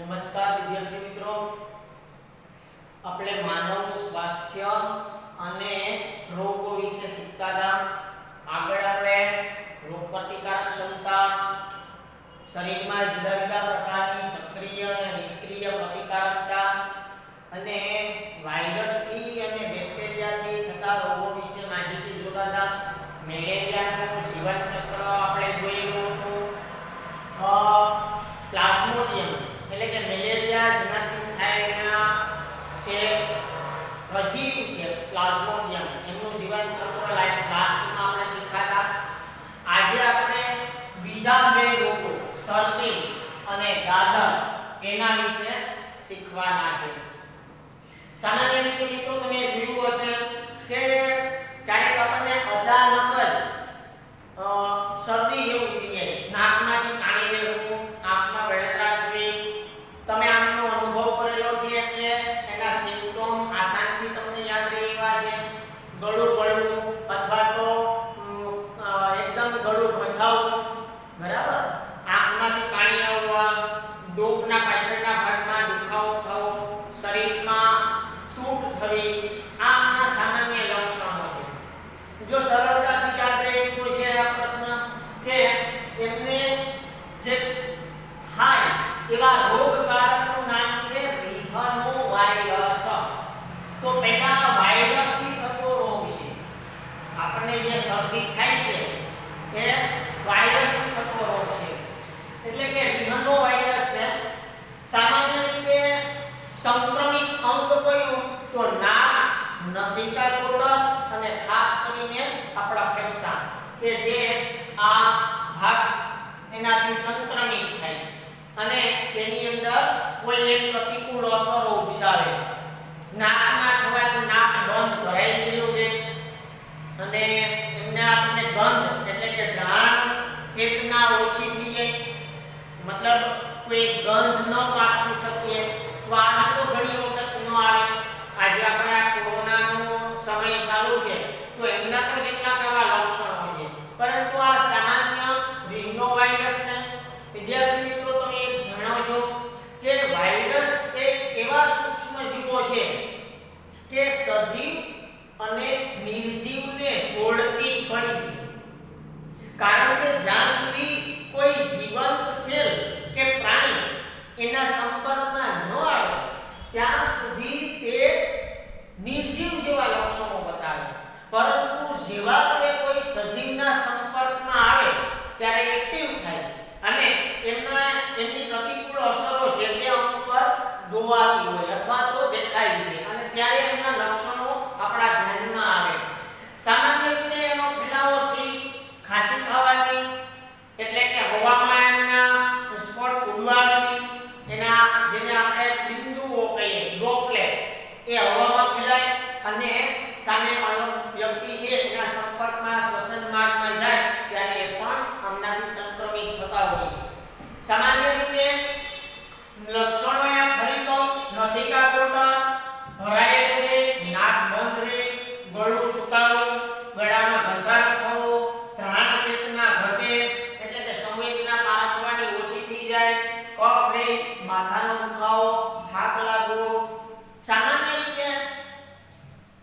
નમસ્કાર વિદ્યાર્થી મિત્રો, આપણે માનવ સ્વાસ્થ્ય અને રોગો વિશે શીખતા હતા. આગળ આપણે રોગ પ્રતિકારક ક્ષમતા, શરીરમાં જુદા જુદા પ્રકારની સક્રિય અને નિષ્ક્રિય પ્રતિકારકતા અને વાયરસથી અને બેક્ટેરિયાથી થતા રોગો વિશે માહિતી જોતા હતા. મેલેરિયાનું જીવનચક્ર આપણે જોયેલું હતું. પ્લાઝ્મોડિયમ એટલે કે મેલેરિયા જેનાથી થાય એના છે રસીદ છે પ્લાઝ્મોડિયમ, એનું જીવનચક્ર લાસ્ટમાં આપણે શીખ્યા. આજે આપણે બીજા બે રોગો શરદી અને દાદર એના વિશે શીખવાના છે. સામાન્ય રીતે મિત્રો તમે જોયું હશે કે ક્યારેક આપણને અચાનક જ શરદી જેવું થઈ જાય, નાકમાંથી પાણી વહેવું, આંખમાં બળતરા થવી, તમે આમનો અનુભવ કરેલો છે એટલે એના સિમ્પટોમ આસાનથી તમને યાદ રહે એવા છે. ગળું બળવું અથવા તો એકદમ ગળું ઘસાવું, બરાબર, આંખમાંથી પાણી આવવા, ડોકના પાછળના ભાગમાં દુખાવો થવો, શરીરમાં તૂટ થવી, આ આમના સામાન્ય લક્ષણો છે. જો સરળતાથી યાદ રહે તો છે આ પ્રશ્ન કે એમને જે થાય એવા રોગકારકનું નામ છે રિહનોવાયરસ. તો પહેલા વાયરસથી થતો રોગ છે. આપણને જે શરદી થાય છે એ વાયરસથી થતો રોગ છે, એટલે કે રિહનોવાયરસ છે. સામાન્ય રીતે સંક્રમિત અંગ કયું તો નાક, નસિકા કોટક અને ખાસ કરીને આપણા ફેફસા કે જે આ ભાગ એનાથી સંક્રમિત થાય અને તેની અંદર કોઈ એક પ્રતિકૂળ અસરો ઉપજાવે. નાકમાં થવાથી નાક બંધ ભરાઈ ગયેલું રહે અને એમને આપણે ગંધ એટલે કે ઘ્રાણ ચેતના ઓછી થઈ જાય, મતલબ કોઈ ગંધ ન પારખી શકીએ, સ્વાદ તો ઘણી વખત ન આવે. આજે આપણે આ કોરોનાનો સમય ચાલુ છે તો એમના પણ કેટલાક આવા લક્ષણો છે, પરંતુ આ સામાન્ય રિહનોવાયરસ છે. વિદ્યાર્થી મિત્રો તમે એક જણાવશો કે વાયરસ એ એવા સૂક્ષ્મ જીવો છે કે સજીવ અને નિર્જીવને જોડતી કડી છે. કારણ કે જ્યાં સુધી કોઈ જીવંત સેલ કે પ્રાણી એના સંપર્કમાં ન આવે ત્યાં સુધી તે નિર્જીવ જેવા લક્ષણો બતાવે, પરંતુ જેવા તે કોઈ સજીવના સંપર્કમાં આવે ત્યારે એક્ટિવ થાય અને એમની પ્રતિકૂળ અસરો છે તે અંગ પર જોવાતી હોય અથવા તો દેખાય છે અને ત્યારે એમના લક્ષણો આપણા ધ્યાનમાં આવે. સામાન્ય રીતે એનો ફેલાવો સી ખાંસી ખાવાથી, એટલે કે હવામાં એમના સ્પોટ ઉડવાથી, એના જેને આપણે બિંદુઓ કહીએ ડ્રોપલેટ, એ હવામાં ફેલાય અને સામે અલગ વ્યક્તિ છે એના સંપર્કમાં શ્વસન માર્ગમાં જાય ત્યારે એ પણ આમનાથી સંક્રમિત થતા હોય. સામાન્ય રીતે લક્ષણો એ ફરી કહું, નસિકા કોટક ભરાયેલું રહે, નાક બંધ રહે, ગળું સુકાવું, ગળામાં ઘસારો થવો, ધ્રાણ ચેતના ઘટે એટલે કે સંવેદના પારખવાની ઓછી થઈ જાય, કફ રહે, માથાનો દુખાવો, થાક લાગવો. સામાન્ય રીતે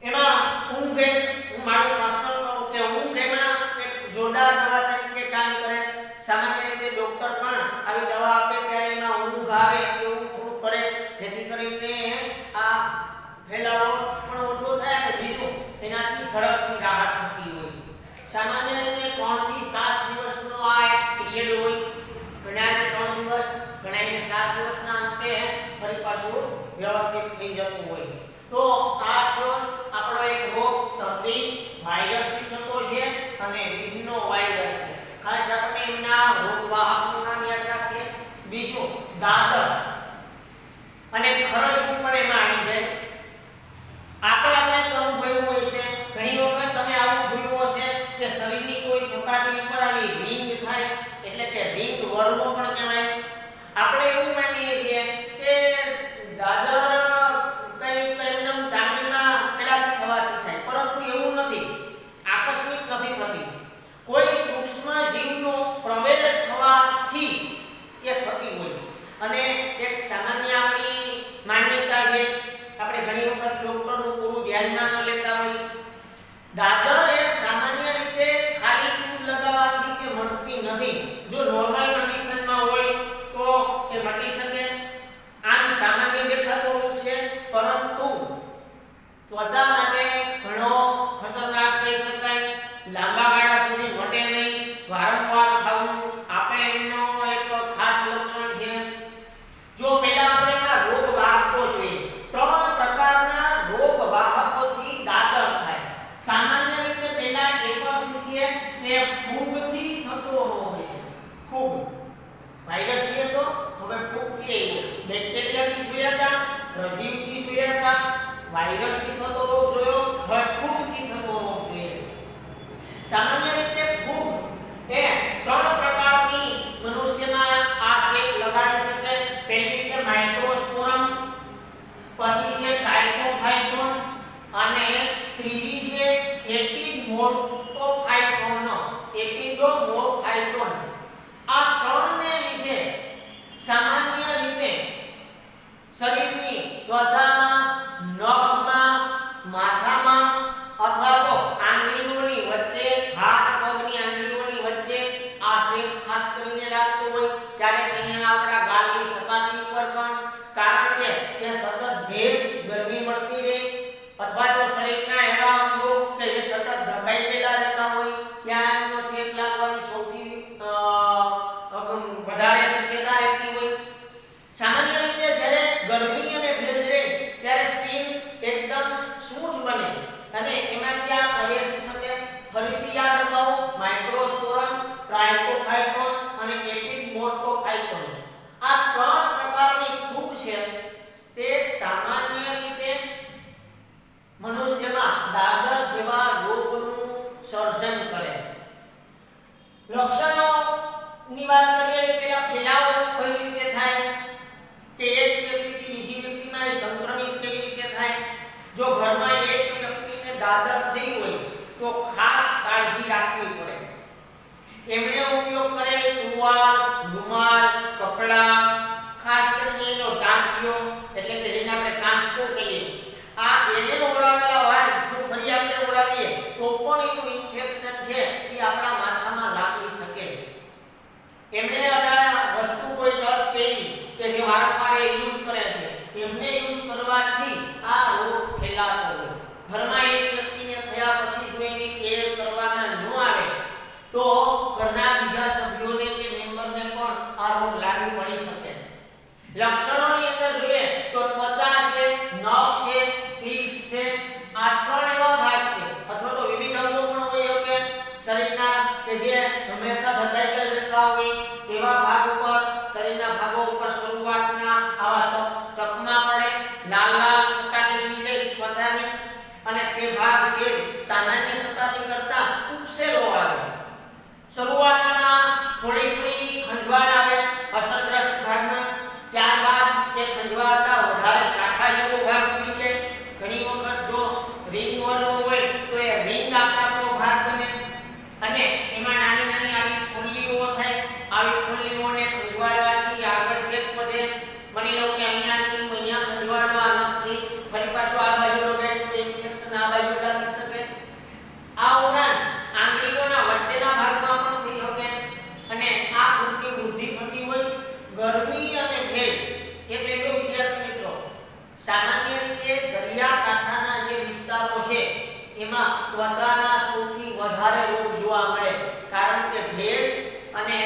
એમાં ઊંઘ એક, હું મારો પર્સનલ કહું કે ઊંઘ એમાં એક જોરદાર દવા તરીકે કામ કરે. સામાન્ય રીતે ડોક્ટર પણ આવી દવા આપે ત્યારે એમાં ઊંઘ આવે એવું થોડું કરે જેથી કરીને આ ફેલાવો પણ ઓછો થાય અને બીજું એનાથી ઝડપથી રાહત થતી હોય. સામાન્ય રીતે 3 થી 7 દિવસનો આ એક પીરિયડ હોય. ઘણાને 3 દિવસ, ઘણાને 7 દિવસના અંતે ફરી પાછું વ્યવસ્થિત થઈ જતું હોય. તો આ જો આપણો એક રોગ શરદી વાયરસથી થતો છે અને રિહનોવાયરસ છે. ખાસ આપણે એમના રોગવાહકનું નામ યાદ રાખીએ. બીજું દાદર અને ખરજવું પણ એમાં આવી જાય. આપણે અનુભવ્યું હોય છે, ઘણી વખત તમે આવું જોયું હશે કે શરીરની કોઈ સપાટી ઉપર આવી રિંગ થાય એટલે કે રિંગ વર્મ પણ કહેવાય. આપણે એવું માનીએ છીએ કે દાદર એકદમ ચામડીમાં પેલાથી થવાથી થાય, પરંતુ એવું નથી, આકસ્મિક નથી થતી. કોઈ સૂક્ષ્મ જીવનો પ્રવેશ થવાથી એ થતી હોય અને એક સામાન્ય નથી. જો નોર્મલ કન્ડિશનમાં હોય તો એ મટી શકે. આમ સામાન્ય દેખાતો રોગ છે, પરંતુ ત્વચા માટે ઘણો ખતરનાક કહી શકાય. લાંબા ગાળા સુધી મટે નહીં, વારંવાર થવું આપણે એમનો એક ખાસ લક્ષણ છે. જો પહેલા આપણે એના રોગ વાહકો જોઈએ. 3 પ્રકારના રોગ વાહકોથી દાદર થાય. સામાન્ય રીતે પહેલા એ પણ શીખીએ કે ફૂગથી થતો રોગ છે. ફૂગ વાયરસ છે, તો હવે ફૂગથી બેક્ટેરિયાથી જોયા હતા, રસીવથી જોયા હતા, વાયરસથી થતો રોગ જોયો, હવે ફૂગથી થતો રોગ જોઈએ. સામાન્ય રીતે ફૂગ એ 3 પ્રકારની મનુષ્યમાં આ ચેપ લગાડી શકે. પહેલી છે માઇક્રોસ્પોરમ, પછી છે ટ્રાઇકોફાઇટોન અને ત્રીજી છે એપિડમોર્ફોફાઇટોન. એપિડોમોર્ફાઇટોન. આ 3 ને લીધે સામાન્ય રીતે શરીરની ત્વચામાં, નખમાં, માથામાં અથવા તો આંગળીઓની વચ્ચે, હાથ પગની આંગળીઓની વચ્ચે આ શેપ ખાસ કરીને લાગતો હોય. ક્યારેક અહીંયા આપણા ગાલની સપાટી ઉપર પણ, કારણ કે ત્યાં સતત ભેજ, ગરમી મળતી રહે, અથવા તો શરીરના એવા અંગો કે જે સતત ધકાઈ ગયેલા રહેતા હોય ત્યાં એમનો ચેપ લાગવાની સૌથી વધારે શક્યતા રહેતી હોય. સામાન્ય રીતે જ્યારે ગરમી અને ભેજ રહે ત્યારે સ્કિન એકદમ સ્મૂથ બને અને એમાંથી આ પ્રવેશી શકે. ફરીથી યાદ અપાવો, માઇક્રોસ્પોરમ, ટ્રાઇકોફાઇટોન અને એપિડમોર્ફોફાઇટોન. આ 3 પ્રકારની ફૂગ છે તે સામાન્ય રીતે મનુષ્યમાં દાદર જેવા રોગનું સર્જન કરે. લક્ષણોની વાત કરીએ પહેલા ફેલાવો કઈ રીતે થાય, કે એક વ્યક્તિથી બીજી વ્યક્તિમાં સંક્રમિત કેવી રીતે થાય. જો ઘરમાં એક વ્યક્તિને દાદર થઈ હોય તો ખાસ કાળજી રાખવી પડે. એમણે ઉપયોગ કરેલ ટુવાલ, રૂમાલ, કપડા, ખાસ કરીને એનો ટાંટિયો એટલે કે જેને આપણે કાંસકો કહીએ, આ એને ઓળાવેલા વાળ જો ફરી આપણે ઓળાવીએ તો પણ એનું ઇન્ફેક્શન છે એ આપણા માથામાં લાગી શકે. એમણે આ વસ્તુ કોઈ ટચ કરી કે જે વારંવાર યુઝ કરે છે, એમને યુઝ કરવાથી આ રોગ ફેલાતો હોય. ઘરમાં એક વ્યક્તિને થયા પછી જો એની કેર કરવામાં ન આવે તો ઘરના બીજા સભ્યોને કે મેમ્બરને પણ આ રોગ લાગુ પડી શકે. લક્ષણોની અંદર જોઈએ તો ત્વચા છે, નખ છે, શીર્ષ છે, આ 3 એવા ભાગ છે અથવા તો વિવિધ અંગો પણ હોય કે શરીરના કે જે હંમેશા ધકાઈ ગયેલા રહેતા હોય તેવા ભાગ ઉપર, શરીરના ભાગો ઉપર શરૂઆતના આવા ચકમા પડે, લાલ લાલ સપાટી થઈ જાય ત્વચાની અને તે ભાગ છે સામાન્ય સપાટી કરતાં ઉપસેલો આવે. શરૂઆતમાં થોડી થોડી ખંજવાળ આવે અસરગ્રસ્ત ભાગમાં, ત્યારબાદ એ ખંજવાળતા વધારે કાંઠા જેવો ભાગ થઈ જાય. ઘણી વખત જો રિંગ વર્મ હોય તો એ રિંગ આકારનો ભાગ બને અને એમાં નાની નાની આવી ફૂલ્લીઓ થાય. આવી ફૂલ્લીઓને ખંજવાળવાથી આગળ શેપ વધે. માની લો કે અહીંયાથી અહીંયા ખંજવાળવા નથી, ફરી પાછું આ બાજુ લગાડી તો ઇન્ફેક્શન આ બાજુ લાગી શકે. આ ઉપરાંત આંગળીઓના વચ્ચેના ભાગમાં પણ થઈ શકે અને આ ફૂગની વૃદ્ધિ થતી હોય. ગરમી અને ભેજ એટલે જો વિદ્યાર્થી મિત્રો સામાન્ય રીતે દરિયાકાંઠાના જે વિસ્તારો છે એમાં ત્વચાના સૌથી વધારે રોગ જોવા મળે, કારણ કે ભેજ અને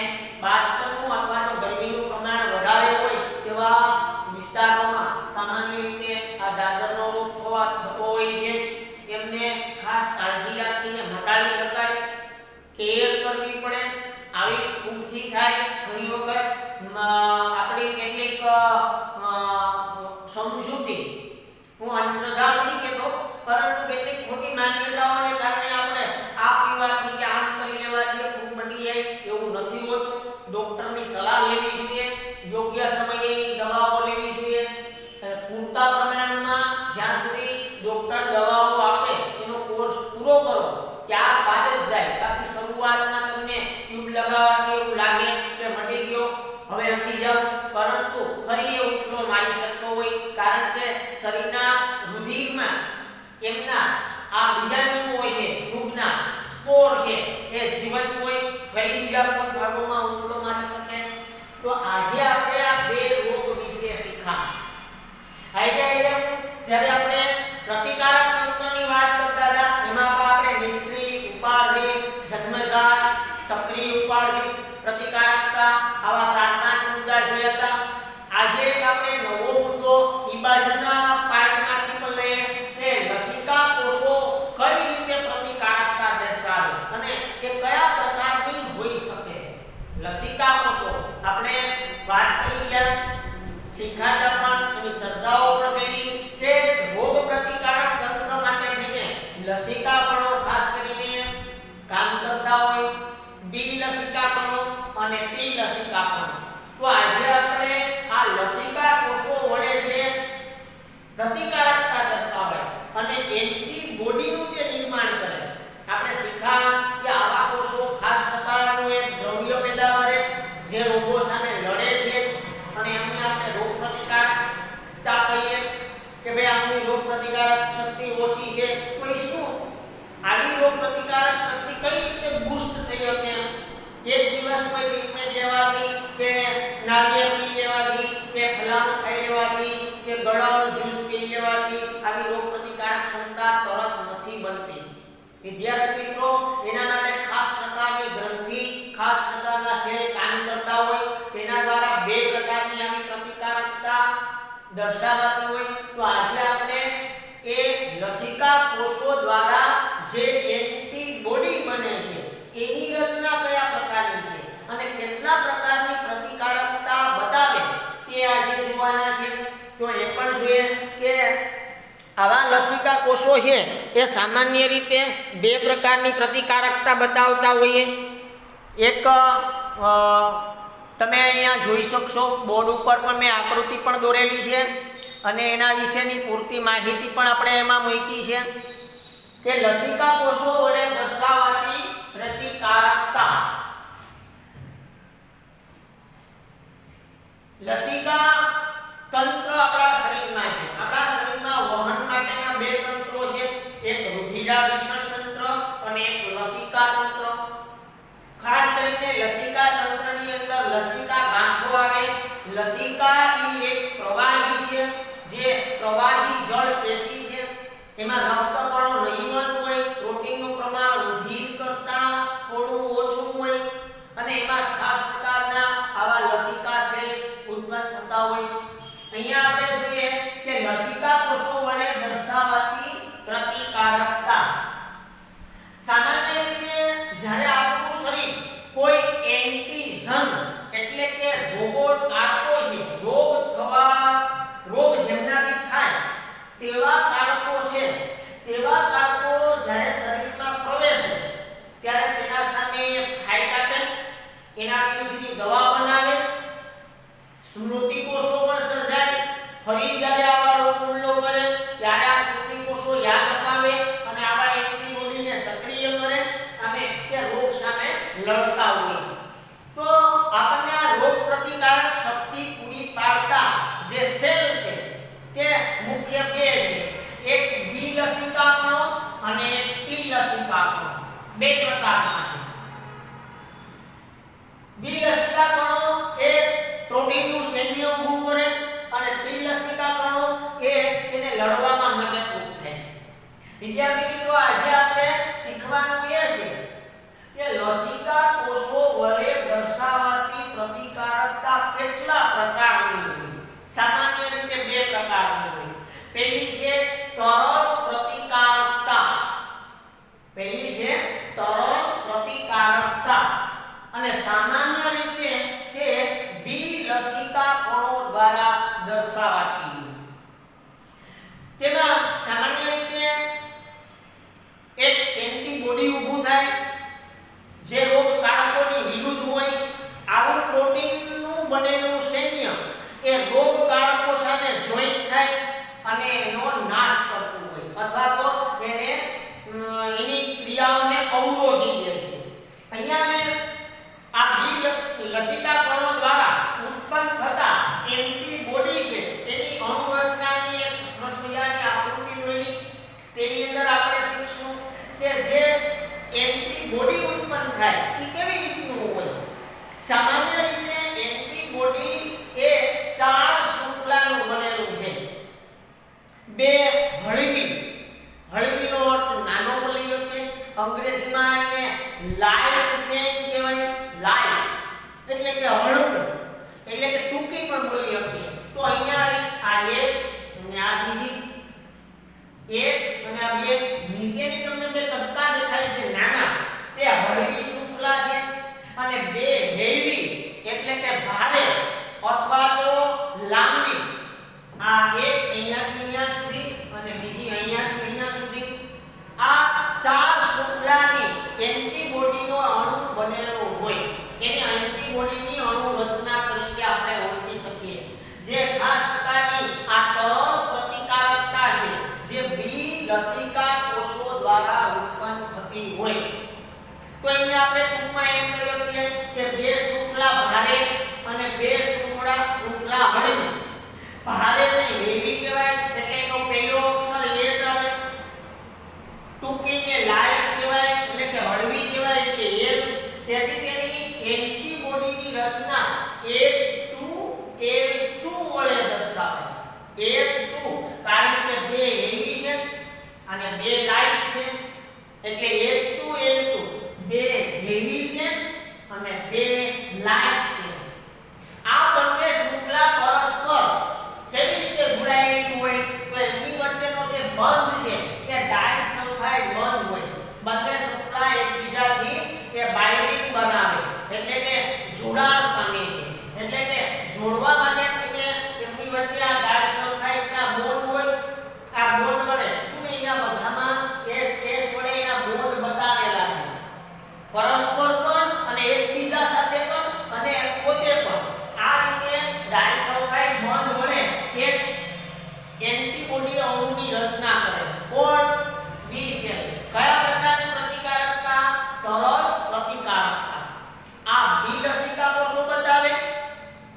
બાષ્પનું અથવા તો ગરમીનું પ્રમાણ વધારે હોય તેવા વિસ્તારોમાં સામાન્ય રીતે આ દાદરનો રોગ થતો હોય છે. એમને ખાસ કાળજી રાખીને મટાડી શકાય, કેર કરવી પડે. આવી ફૂગથી થાય ઘણી વખત આપણી કેટલીક સમજૂતી, હું અંધશ્રદ્ધા નથી કહેતો, પરંતુ કેટલીક ખોટી માન્યતાઓને કારણે આપણે આ પીવાથી કે આમ કરી લેવાથી ફૂગ મટી જાય એવું નથી હોતું. ડોક્ટરની સલાહ લેવી જોઈએ, યોગ્ય સમયે એની દવાઓ લેવી જોઈએ. પૂરતા પ્રમાણમાં જ્યાં સુધી ડોક્ટર દવાઓ આપે એનો કોર્સ પૂરો કરો ત્યારબાદ જ જાય. બાકી શરૂઆતમાં તમને ટ્યુબ લગાવવાથી એવું લાગે કે મટી ગયો હવે નથી જવું, પરંતુ ફરી એ ઉઠલો મારી શકતો હોય, કારણ કે શરીરના રુધિરમાં એમના આ બીજાણુઓ હોય છે, ફૂગના સ્પોર છે એ જીવંત હોય, ફરી બીજા કોઈ ભાગોમાં લસિકા કોષો આપણે વાત કરી ગયા શિખાતા પણ એની ચર્ચાઓ પણ કરી કે રોગ પ્રતિકારક તંત્ર માટે થઈને લસિકા કણો ખાસ કરીને કામ કરતા હોય બી લસિકા કણો અને ટી લસિકા કણો તો આજે આપણે આ લસિકા કોષો વડે છે પ્રતિકારકતા દર્શાવે અને એન્ટીબોડીનું જે નિર્માણ કરે આપણે શીખ્યા કે આવા કોષો ખાસ પ્રકારનું એક દ્રવ્ય પેદા કરે જે રોગો સામે લડે છે અને એમને આપણે રોગ પ્રતિકારકતા કહીએ કે ભાઈ આપણી રોગ પ્રતિકારક શક્તિ ઓછી છે તો એ શું આવી રોગ પ્રતિકારક શક્તિ કઈ રીતે બૂસ્ટ થઈ શકે એક દિવસ કોઈ ટ્રીટમેન્ટ લેવાથી કે નાળિયેર પી લેવાથી કે ફલાણું ખાઈ લેવાથી કે ગળાનું જ્યુસ પી લેવાથી આવી રોગ પ્રતિકારક ક્ષમતા તરત નથી બનતી વિદ્યાર્થી મિત્રો એના માટે ખાસ પ્રકારની ગ્રંથિ ખાસ પ્રકારના સેલ કામ કરતા હોય તેના દ્વારા બે પ્રકારની આવી પ્રતિકારકતા દર્શાવાતી હોય તો આજે આપણે એ લસિકા કોષો દ્વારા જે એન્ટીબોડી બને છે એની રચના કયા પ્રકારની છે અને કેટલા પ્રકારની પ્રતિકારકતા બતાવે તે આજે જોવાના છે તો એ પણ જોઈએ કે આવા લસિકા કોષો છે એ સામાન્ય રીતે બે પ્રકારની પ્રતિકારકતા બતાવતા હોઈએ એક તમે અહીંયા જોઈ શકશો બોર્ડ ઉપર પણ મેં આકૃતિ પણ દોરેલી છે અને એના વિશેની પૂરતી માહિતી પણ આપણે એમાં મૂકી છે કે લસિકા કોષો વડે દર્શાવાતી પ્રતિકારકતા લસિકા તંત્ર આપણા શરીરમાં છે આપણા શરીરમાં વહન માટેના બે તંત્રો છે એક રુધિરાભિસરણ તંત્ર અને એક લસિકા તંત્ર ખાસ કરીને લસિકા તંત્રની અંદર લસિકા ગાંઠો આવે લસિકા એ એક પ્રવાહી છે જે પ્રવાહી જળ પેશી છે એમાં રક્તકણો નહીવત હોય પ્રોટીનનું પ્રમાણ રુધિર કરતાં થોડું ઓછું હોય અને એમાં ખાસ પ્રકારના આવા લસિકા સેલ ઉત્પન્ન થતા હોય અહીંયા આપણે જોઈએ કે લસિકા કોષો વડે દર્શાવાતી પ્રતિકારકતા સામાન્ય રીતે જ્યારે આપણું શરીર કોઈ એન્ટીજન એટલે કે રોગોકારકો છે રોગ જેમનાથી થાય તેવા કારકો છે તેવા કારકો જ્યારે શરીરમાં પ્રવેશે ત્યારે તેના સામે ફાઇટ આપે એના વિરુદ્ધની દવા બનાવે સ્મૃતિ કોષો પણ સર્જાય ફરી જ્યારે આવા રોગ હુમલો કરે ત્યારે આ સ્મૃતિ કોષો યાદ અપાવે અને આવા એન્ટીબોડીને સક્રિય કરે અને તે રોગ સામે લડતા હોય તો આપણને આ રોગ પ્રતિકારક શક્તિ પૂરી પાડતા જે સેલ છે તે મુખ્ય બે છે એક બી લસિકા કણો અને એક ટી લસિકા કણો બે પ્રકારના છે બી લસિકા કણો એ પ્રોટીનનું સૈન્ય ઊભું કરે અને ટી લસિકા કણો એ તેને લડવામાં મદદરૂપ થાય વિદ્યાર્થી મિત્રો આજે આપણે શીખવાનું એ છે કે લસિકા કોષો વડે દર્શાવાતી પ્રતિકારકતા કેટલા પ્રકારની હોય સામાન્ય રીતે બે પ્રકારની હોય પહેલી છે તરલ પ્રતિકારકતા અને સામાન્ય રીતે તે બી લસિકા કણો દ્વારા દર્શાવાતી હોય તેમાં સામાન્ય રીતે એક એન્ટીબોડી ઊભું થાય જે રોગકારકોની વિરુદ્ધ હોય આવું પ્રોટીનનું બનેલું સૈન્ય એ રોગકારકો સાથે જોઈન્ટ થાય અને એનો નાશ કરતું હોય અથવા તો એને એની ક્રિયાઓને અવરોધી દે છે અહીંયા મેં આ બી લસિકા કણો દ્વારા ઉત્પન્ન થતા એન્ટીબોડી છે તેની અણુરચનાની એક સમસ્યાની આકૃતિ દોરી તેની અંદર આપણે શીખશું કે જે એન્ટીબોડી ઉત્પન્ન થાય એ કેવી રીતનું હોય સામાન્ય રીતે એન્ટીબોડી એ ચાર શૃંખલાનું બનેલું છે બે હળવીનો અર્થ નાનો બોલી શકે અંગ્રેજીમાં એને લાઇટ ચેઇન કહેવાય લાઇટ એટલે કે હળવું એટલે કે ટૂંકી પણ બોલી શકે તો અહીંયા આ એક અને આ બીજી એક અને આ બે નીચેની તમને બે કટકા દેખાય છે નાના તે હળવી શૃંખલા છે અને બે હેવી અણુની રચના H2L2 વડે દર્શાવે. H2 કારણ કે બે હેવી છે અને બે લાઇટ છે એટલે H2L2 બે હેવી છે અને બે લાઇટ છે. આ બંને શૃંખલા પરસ્પર કેવી રીતે જોડાયેલી હોય તો એમની વચ્ચેનો જે બંધ છે એ ડાયસલ્ફાઇડ બંધ હોય. બંને શૃંખલા એકબીજાથી એ બાઇન્ડિંગ બનાવે એટલે કે જોડાણ પામે છે. એટલે કે જોડવા માટે થઈને એમની વચ્ચે આ ડાયસલ્ફાઇડના બોન્ડ હોય. આ બોન્ડ વડે તમે અહીંયા બધામાં S વડે એના બોન્ડ બતાવેલા છે. પરસ્પર પણ અને એકબીજા સાથે પણ અને પોતે પણ આ રીતે ડાયસલ્ફાઇડ બોન્ડ વડે એક એન્ટીબોડી અણુની રચના કરે. કોણ? બી સેલ. કયા પ્રકારની પ્રતિકારકતા? તરલ પ્રતિકારકતા. આ બી લસિકા કોષો બતાવે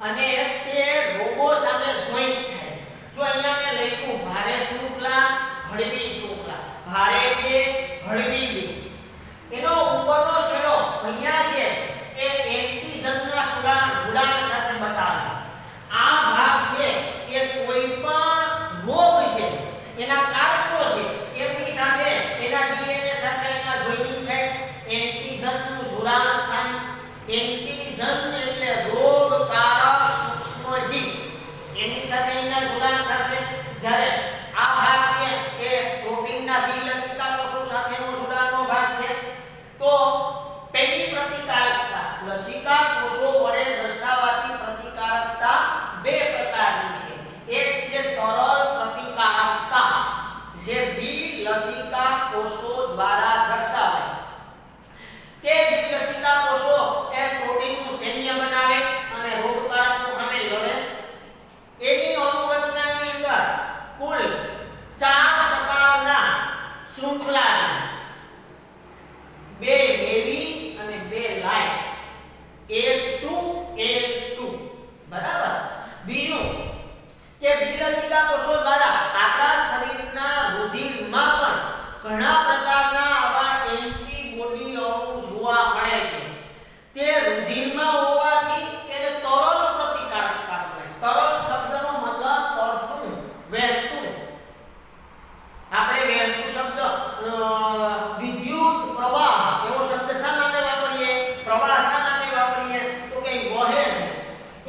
અને તે રોગો સામે જોઈન્ટ થાય. જો અહીંયા મેં લખ્યું ભારે શૃંખલા, હળવી શૃંખલા, ભારે બે, હળવી બે. એનો ઉપરનો શેડો અહીંયા છે એ એન્ટીજનના જોડાણ સાથે બતાવે. આ ભાગ છે એ કોઈ પણ રોગ છે એના કારકો છે એમની સાથે એના ડીએનએ સાથે એના જોઈનિંગ થાય. એન્ટીજનનું જોડાણ સ્થાન. એન્ટીજન એટલે રોગકારક સૂક્ષ્મજીવ એની સાથે એના જોડાણ થશે. જ્યારે આ ભાગ છે એ પ્રોટીનના બી લસિકા કોષો સાથેનો જોડાણનો ભાગ છે. તો પહેલી પ્રતિકારકતા લસિકા કોષો વડે દર્શાવાતી પ્રતિકારકતા બે પ્રકારની છે. એક છે તરલ પ્રતિકારકતા જે બી લસિકા કોષો દ્વારા દર્શાવાય. તે બી લસિકા કોષો એ પ્રોટીનનું સૈન્ય બનાવે અને રોગકારકો સામે લડે. એની અણુરચનાની અંદર કુલ 4 પ્રકારના શૃંખલા છે. બે હેવી અને બે લાઇટ. H2L2 બરાબર. બીજું કે બી લસિકા કોષો દ્વારા આપણા શરીરના રુધિરમાં પણ ઘણા પ્રકારના આવા એન્ટીબોડી અણુ જોવા મળે છે. તે રુધિરમાં હોવાથી તેને તરલ પ્રતિકારકતા મળે. તરલ શબ્દનો મતલબ તરતું, વહેતું. આપણે વહેતું શબ્દ વિદ્યુત પ્રવાહ એવો શબ્દ શા માટે વાપરીએ? પ્રવાહ શા માટે વાપરીએ? તો કે વહે છે.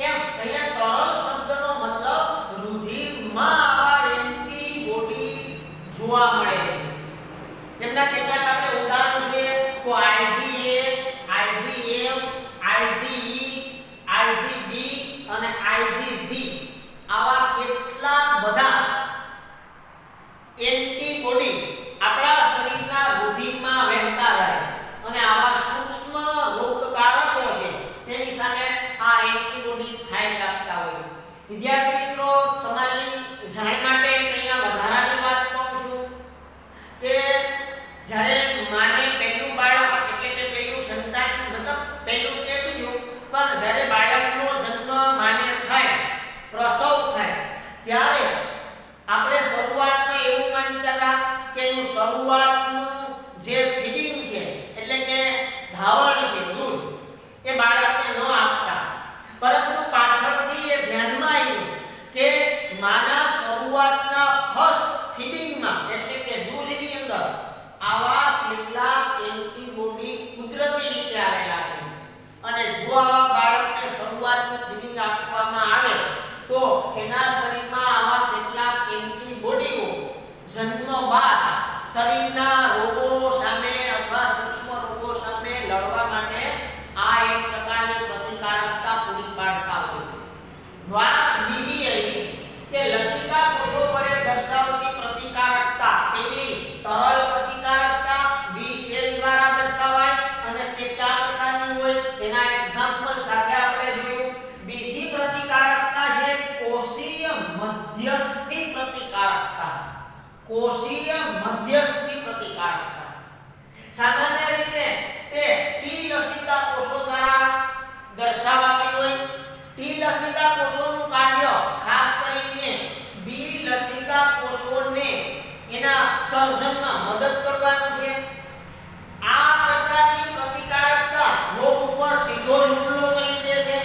એમ અહીંયા તરલ શબ્દનો મતલબ રુધિરમાં આવા એન્ટીબોડી જોવા મળે છે. તેમના કેટલાક આપણે ઉદાહરણ જોઈએ તો IgA, IgM, IgE, IgD અને IgG આવા કેટલા બધા એન્ટીબોડી આપણા શરીરના રુધિરમાં વહેતા રહે અને આવા સૂક્ષ્મ રોગકારકો છે તેની સામે આ એન્ટીબોડી ફાઇટ આપતા હોય. વિદ્યાર્થી મિત્રો, તમારી જાણ માટે અહીંયા વધારાની વાત કહું છું કે જ્યારે માને પહેલું બાળક એટલે કે પહેલું સંતાન મતલબ પહેલું કે બીજું પણ જ્યારે બાળકનો જન્મ માને થાય, પ્રસવ થાય ત્યારે આપણે શરૂઆતમાં એવું માનતા હતા કે એનું શરૂઆતનું જે ફીડિંગ છે એટલે કે ધાવણ છે, દૂધ એ બાળકને ન આપતા. પરંતુ પાછળથી એ ધ્યાનમાં આવ્યું કે માના શરૂઆતના ફર્સ્ટ ફીડિંગમાં એટલે કે દૂધની અંદર આવા કેટલાક એન્ટીબોડી કુદરતી રીતે આવેલા છે અને જો આવા બાળકને શરૂઆતનું ફીડિંગ આપવામાં આવે તો એના શરીરમાં આવા કેટલાક એન્ટીબોડીઓ જન્મ બાદ શરીરના રોગો સામે અથવા સૂક્ષ્મ રોગો સામે લડવા માટે આ એક પ્રકારની પ્રતિકારકતા પૂરી પાડતા હોય. વાત બીજી આવી કે લસિકા કોષો વડે દર્શાવતી પ્રતિકારકતા. પહેલી તરલ પ્રતિકારકતા બી સેલ દ્વારા દર્શાવાય અને તે કયા પ્રકારની હોય તેના એક્ઝામ્પલ સાથે આપણે જોયું. બીજી પ્રતિકારકતા છે કોષીય મધ્યસ્થી પ્રતિકારકતા. કોષીય મધ્યસ્થી પ્રતિકારકતા સામાન્ય રીતે તે ટી લસિકા કોષો દ્વારા દર્શાવાતી હોય. ટી લસિકા કોષોનું કાર્ય ખાસ કરીને બી લસિકા કોષોને એના સર્જનમાં મદદ કરવાનું છે. આ પ્રકારની પ્રતિકારકતા રોગ ઉપર સીધો હુમલો કરી દે છે.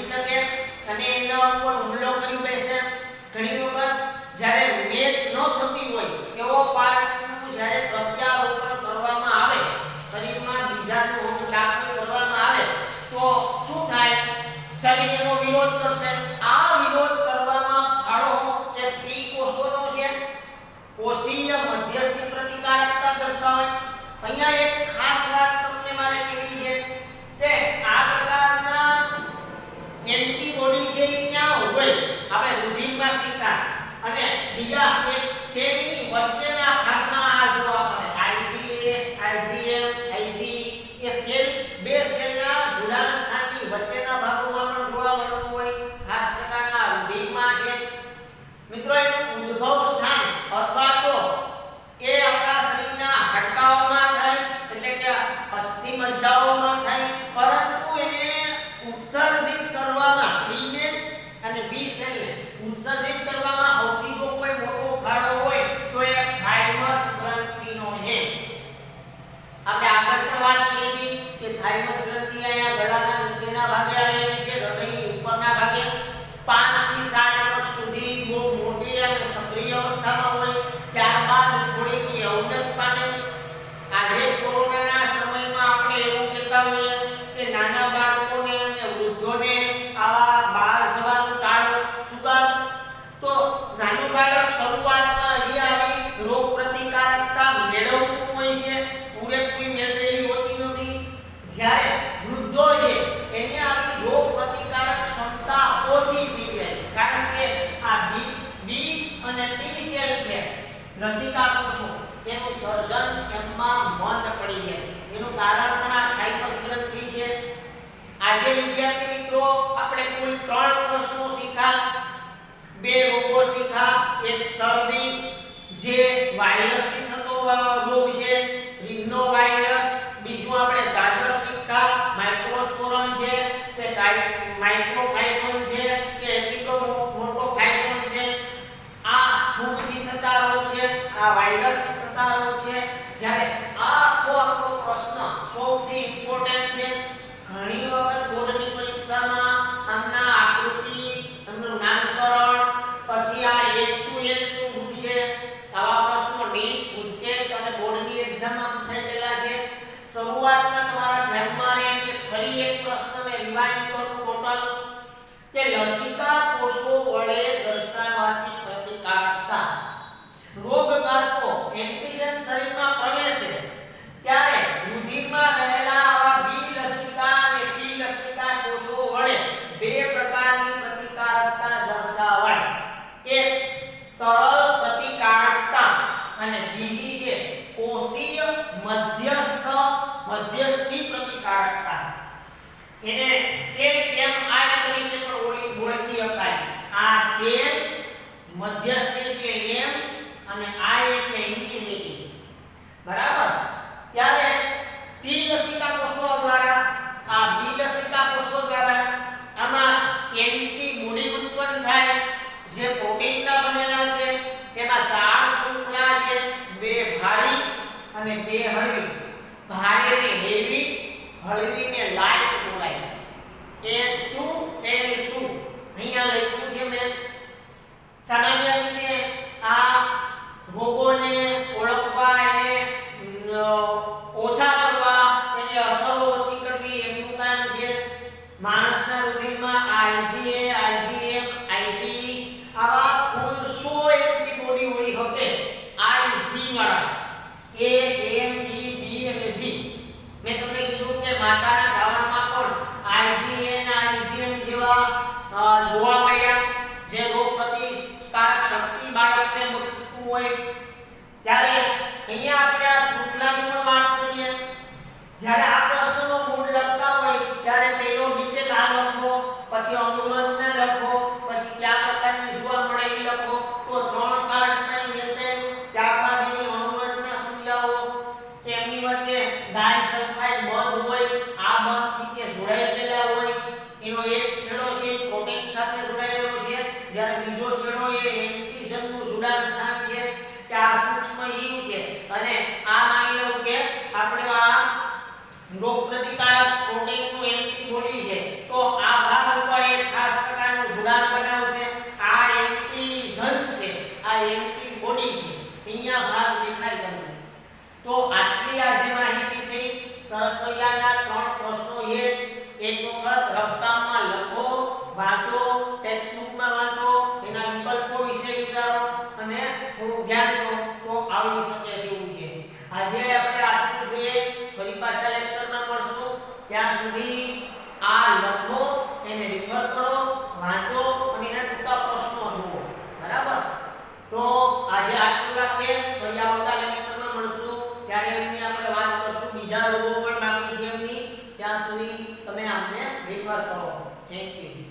ઘૂસી શકે અને એના ઉપર હુમલો કરી બેસે. ઘણી વખત જ્યારે મેચ ન થતી હોય એવો પાર્ટનું જ્યારે પ્રત્યારોપણ કરવામાં આવે, શરીરમાં બીજાનું અંગ દાખલ કરવામાં આવે તો શું થાય? શરીર એનો વિરોધ કરશે. આ વિરોધ કરવામાં ફાળો એ પી કોષોનો છે. કોષીય મધ્યસ્થી પ્રતિકારકતા દર્શાવે. અહીંયા એક ખાસ વાત તમને મારે કહેવી છે કે આ પ્રકારના એન્ટીબોડી છે એ ક્યાં હોય? આપણે રુધિરમાં શીખા અને બીજા એક સેલની વચ્ચેના ભાગમાં આ જોવા મળે. આઈસીએ, આઈસીએમ, આઈસી એ સેલ બે સેલના જોડાણ સ્થાનની વચ્ચેના ભાગોમાં પણ જોવા મળતું હોય. ખાસ પ્રકારના રુધિરમાં છે. મિત્રો એનું ઉદ્ભવ સ્થાન અથવા તો એ આપણા શરીરના હાડકાઓમાં થાય, એટલે કે અસ્થિ મજ્જાઓમાં થાય, પરંતુ એને ઉત્સર્જિત કરવામાં ડી અને બી સેલને ઉત્સર્જિત કરવામાં સૌથી જો કોઈ મોટો ફાળો હોય તો એ થાઇમસ ગ્રંથિનો છે. આપણે આગળ પણ વાત કરી હતી કે થાઇમસ ગ્રંથિ અહીંયા ગળાના નીચેના ભાગે આવેલી છે, હૃદયની ઉપરના ભાગે. 5 થી 7 વર્ષ સુધી બહુ મોટી અને સક્રિય અવસ્થામાં હોય, ત્યારબાદ થોડીક અવનત પામે. આજે કોરોનાના સમયમાં આપણે એવું કહેતા હોઈએ કે નાના બાળકોને અને વૃદ્ધોને આવા બહાર જવાનું ટાળો. શું કામ? તો નાનું બાળક શરૂઆતમાં હજી આવી રોગ પ્રતિકારકતા મેળવતું હોય છે, પૂરેપૂરી મેળવેલી હોતી નથી. જ્યારે વૃદ્ધો છે એને આવી રોગ પ્રતિકારક ક્ષમતા ઓછી થઈ જાય, કારણ કે આ બી અને ટી સેલ છે, લસિકા કોષો, એનું સર્જન એમાં મંદ પડી જાય. એનું કારણ પણ આ થાઇમસ ગ્રંથિ છે. આજે વિદ્યાર્થી મિત્રો આપણે કુલ 3 પ્રશ્નો શીખા, 2 રોગો શીખા. એક શરદી જે વાયરસથી થતો રોગ છે, રિનો વાયરસ. બીજું આપણે દાદર શીખા, માઇક્રોસ્પોરન છે કે માઇક્રોફાઇબ્રોન છે કે એપિડોમોટોફાઇબ્રોન છે. આ ફૂગથી થતા રોગ છે, આ વાયરસથી થતા રોગ છે. જ્યારે આ આખો પ્રશ્ન સૌથી ઇમ્પોર્ટન્ટ છે. ઘણી વખત બોર્ડની પરીક્ષામાં આમના આકૃતિ, એમનું નામકરણ, પછી આ H2N2 શું છે, આવા પ્રશ્નો નીટ, ગુજકેટ અને બોર્ડની એક્ઝામમાં પૂછાઈ ગયેલા છે. શરૂઆતમાં તમારા ધ્યાનમાં રહે કે ફરી એક પ્રશ્ન મેં રિવાઇન્ડ કરું ટોટલ કે લસિકા કોષો વડે દર્શાવાતી પ્રતિકારકતા. રોગકારકો એન્ટિજન શરીરમાં પ્રવેશે ત્યારે રુધિરમાં રહેલા આવા બી લસિકા અને ટી લસિકા કોષો વડે 2 પ્રકારની પ્રતિકારકતા દર્શાવાય. એક તરલ પ્રતિકારકતા અને બીજી છે કોષીય મધ્યસ્થી પ્રતિકારકતા. એને સેલ એમઆઈ તરીકે પણ ઓળખી શકાય. આ સેલ મધ્યસ્થી એટલે એમ અને આઈ એટલે ઇમ્યુનિટી, બરાબર. ત્યારે ટી લસિકા કોષો દ્વારા, આ બી લસિકા કોષો દ્વારા આમાં એન્ટીબોડી ઉત્પન્ન થાય જે પ્રોટીનના બનેલા છે. તેમાં 4 શૃંખલા છે, 2 ભારી અને 2 હળવી. ભારીને હેવી, હળવીને લાઇટ બોલાય. H2N2 અહીંયા લખ્યું છે મેં. સામાન્ય રીતે આ રોગોને ઓળખવા, એને ઓછા કરવા, એને અસરો ઓછી કરવી એમનું કામ છે. માણસના રુધિરમાં આઈસીએ, આઈસીએમ, આઈસી આવા કુલ 100 એન્ટીબોડી હોઈ શકે. આઈસી વાળા A, M, E, D અને C. મેં તમને કીધું કે માતાના ધાવણમાં પણ IgA અને IgM જેવા જોવા મળ્યા, જે રોગ પ્રતિકારક શક્તિ બાળકને બક્ષતું હોય. ત્યારે અહીંયા આપણે આ શૃંખલાની પણ વાત કરીએ. જ્યારે આ પ્રશ્નનો મૂળ લખતા હોય ત્યારે પહેલો ડિટેલ આ લખો, પછી અનુરચના લખો, પછી કયા પ્રકારની જોવા મળે એ લખો. તો 3 પાર્ટમાં વહેંચાયું. ત્યારબાદ એની અનુરચના સમજાવો કે એમની વચ્ચે ડાયસલ્ફાઇડ બંધ હોય, આ બંધથી તે જોડાઈ ગયેલા હોય. એનો એક છેડો છે એ પ્રોટીન સાથે જોડાયેલો છે, જ્યારે બીજો છેડો એ એન્ટીજનનું જોડાણ સ્થાન છે કે આ સૂક્ષ્મ જીવ છે. અને આ માની લો કે આપણે આ રોગ પ્રતિકારક પ્રોટીનનું એન્ટીબોડી છે, તો આ ભાગ ઉપર એ તમને થોડું ધ્યાન દો તો આવડી શકે છે એવું છે. આજે આપણે આટલું જોઈએ. ફરી પાછા લેક્ચરમાં મળશું. ત્યાં સુધી આ લખો, એને રિફર કરો, વાંચો અને એના ટૂંકા પ્રશ્નો જુઓ. બરાબર? તો આજે આટલું રાખીએ. ફરી આવતા લેક્ચરમાં મળશું. ત્યારે એમની આપણે વાત કરશું. બીજા રોગો પણ બાકી છે એમની. ત્યાં સુધી તમે આમને રિફર કરો. Thank you.